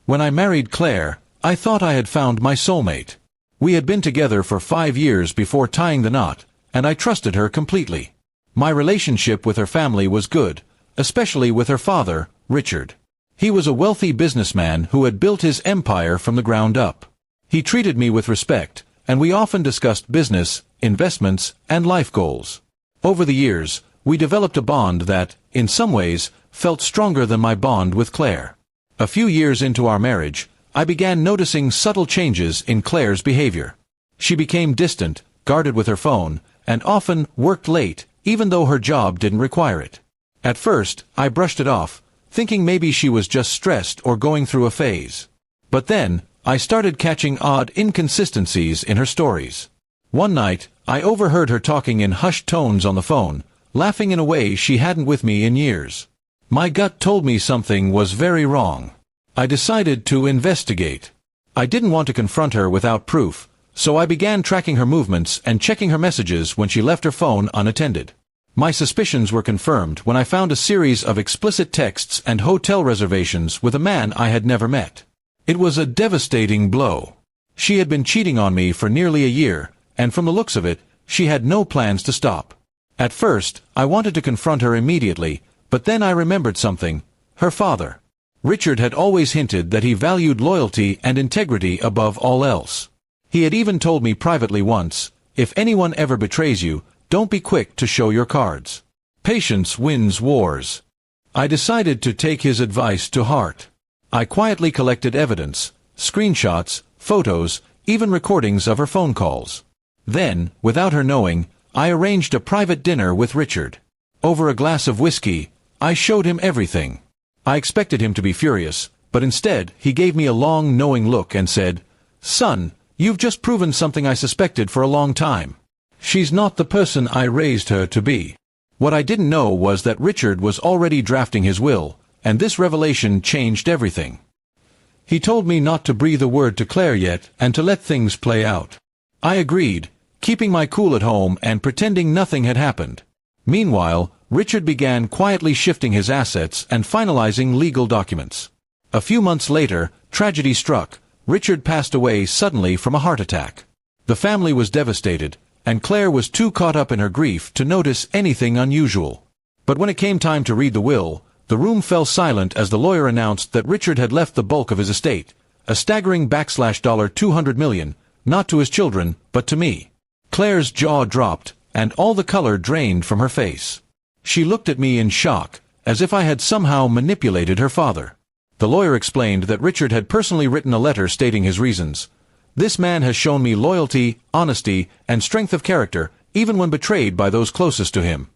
When I married Claire, I thought I had found my soulmate. We had been together for 5 years before tying the knot, and I trusted her completely. My relationship with her family was good, especially with her father, Richard. He was a wealthy businessman who had built his empire from the ground up. He treated me with respect, and we often discussed business, investments, and life goals. Over the years, we developed a bond that, in some ways, felt stronger than my bond with Claire. A few years into our marriage, I began noticing subtle changes in Claire's behavior. She became distant, guarded with her phone, and often worked late, even though her job didn't require it. At first, I brushed it off, thinking maybe she was just stressed or going through a phase. But then, I started catching odd inconsistencies in her stories. One night, I overheard her talking in hushed tones on the phone, laughing in a way she hadn't with me in years. My gut told me something was very wrong. I decided to investigate. I didn't want to confront her without proof, so I began tracking her movements and checking her messages when she left her phone unattended. My suspicions were confirmed when I found a series of explicit texts and hotel reservations with a man I had never met. It was a devastating blow. She had been cheating on me for nearly a year, and from the looks of it, she had no plans to stop. At first, I wanted to confront her immediately, but then I remembered something: her father. Richard had always hinted that he valued loyalty and integrity above all else. He had even told me privately once, "If anyone ever betrays you, don't be quick to show your cards. Patience wins wars." I decided to take his advice to heart. I quietly collected evidence, screenshots, photos, even recordings of her phone calls. Then, without her knowing, I arranged a private dinner with Richard. Over a glass of whiskey, I showed him everything. I expected him to be furious, but instead he gave me a long, knowing look and said, "Son, you've just proven something I suspected for a long time. She's not the person I raised her to be." What I didn't know was that Richard was already drafting his will, and this revelation changed everything. He told me not to breathe a word to Claire yet and to let things play out. I agreed, keeping my cool at home and pretending nothing had happened. Meanwhile, Richard began quietly shifting his assets and finalizing legal documents. A few months later, tragedy struck. Richard passed away suddenly from a heart attack. The family was devastated, and Claire was too caught up in her grief to notice anything unusual. But when it came time to read the will, the room fell silent as the lawyer announced that Richard had left the bulk of his estate, a staggering $200 million, not to his children, but to me. Claire's jaw dropped, and all the color drained from her face. She looked at me in shock, as if I had somehow manipulated her father. The lawyer explained that Richard had personally written a letter stating his reasons. "This man has shown me loyalty, honesty, and strength of character, even when betrayed by those closest to him."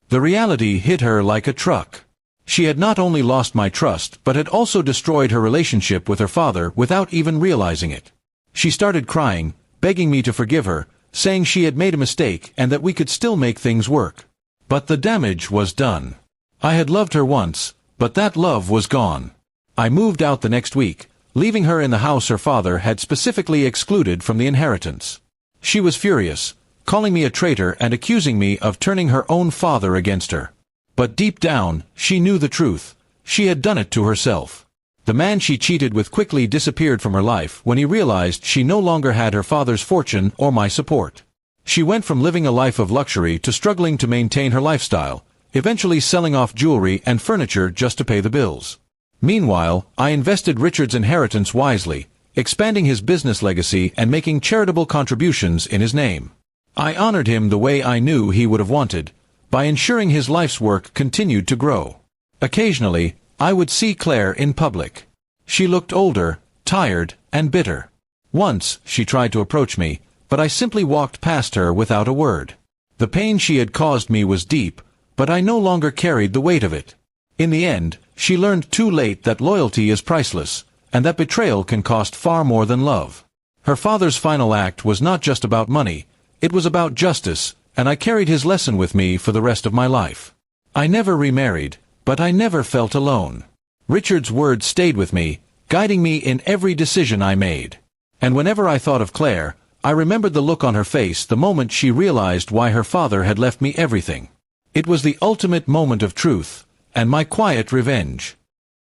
The reality hit her like a truck. She had not only lost my trust, but had also destroyed her relationship with her father without even realizing it. She started crying, begging me to forgive her, saying she had made a mistake and that we could still make things work. But the damage was done. I had loved her once, but that love was gone. I moved out the next week, leaving her in the house her father had specifically excluded from the inheritance. She was furious, calling me a traitor and accusing me of turning her own father against her. But deep down, she knew the truth. She had done it to herself. The man she cheated with quickly disappeared from her life when he realized she no longer had her father's fortune or my support. She went from living a life of luxury to struggling to maintain her lifestyle, eventually selling off jewelry and furniture just to pay the bills. Meanwhile, I invested Richard's inheritance wisely, expanding his business legacy and making charitable contributions in his name. I honored him the way I knew he would have wanted, by ensuring his life's work continued to grow. Occasionally, I would see Claire in public. She looked older, tired, and bitter. Once, she tried to approach me, but I simply walked past her without a word. The pain she had caused me was deep, but I no longer carried the weight of it. In the end, she learned too late that loyalty is priceless, and that betrayal can cost far more than love. Her father's final act was not just about money, it was about justice, and I carried his lesson with me for the rest of my life. I never remarried, but I never felt alone. Richard's words stayed with me, guiding me in every decision I made. And whenever I thought of Claire, I remembered the look on her face the moment she realized why her father had left me everything. It was the ultimate moment of truth, and my quiet revenge.